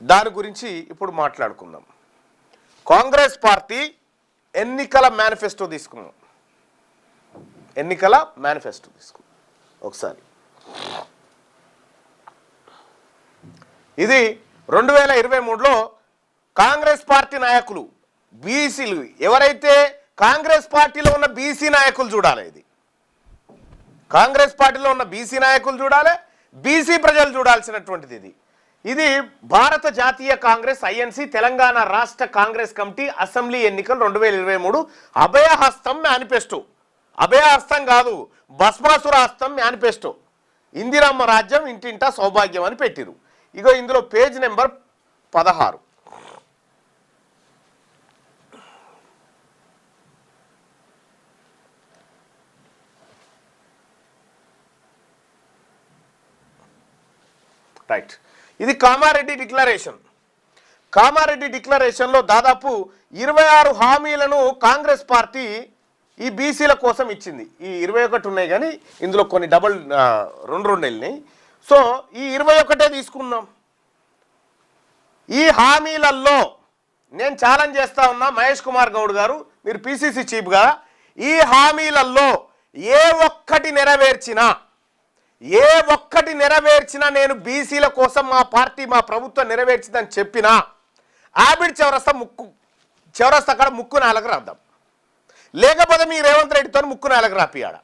దాని గురించి ఇప్పుడు మాట్లాడుకుందాం. కాంగ్రెస్ పార్టీ ఎన్నికల మేనిఫెస్టో తీసుకున్నాం. ఒకసారి ఇది 2023లో కాంగ్రెస్ పార్టీ నాయకులు బీసీలు ఎవరైతే కాంగ్రెస్ పార్టీలో ఉన్న బీసీ నాయకులు చూడాలి. ఇది కాంగ్రెస్ పార్టీలో ఉన్న బీసీ నాయకులు చూడాలి, బీసీ ప్రజలు చూడాల్సినటువంటిది. ఇది భారత జాతీయ కాంగ్రెస్ ఐఎన్సి తెలంగాణ రాష్ట్ర కాంగ్రెస్ కమిటీ అసెంబ్లీ ఎన్నికలు 2023 అభయహస్తం మేనిఫెస్టో. అభయహస్తం కాదు, భస్మాసుర హస్తం మేనిఫెస్టో. ఇందిరమ్మ రాజ్యం ఇంటింటా సౌభాగ్యం అని పెట్టిరు. ఇగో ఇందులో పేజ్ నెంబర్ 16. రైట్, ఇది కామారెడ్డి డిక్లరేషన్లో దాదాపు 26 హామీలను కాంగ్రెస్ పార్టీ ఈ బీసీల కోసం ఇచ్చింది. ఈ 21 ఉన్నాయి కానీ ఇందులో కొన్ని డబల్ రెండు వెళ్ళినాయి. సో ఈ 21 తీసుకుందాం. ఈ హామీలలో నేను ఛాలెంజ్ చేస్తా ఉన్నా, మహేష్ కుమార్ గౌడ్ గారు, మీరు పిసిసి చీఫ్గా, ఈ హామీలలో ఏ ఒక్కటి నెరవేర్చినా నేను బీసీల కోసం మా పార్టీ మా ప్రభుత్వం నెరవేర్చిందని చెప్పినా ఆబిడ్ చౌరస్తా కాడ ముక్కు నాలకు రాద్దాం, లేకపోతే మీ రేవంత్ రెడ్డితో ముక్కు నాలకు రాపియాడ.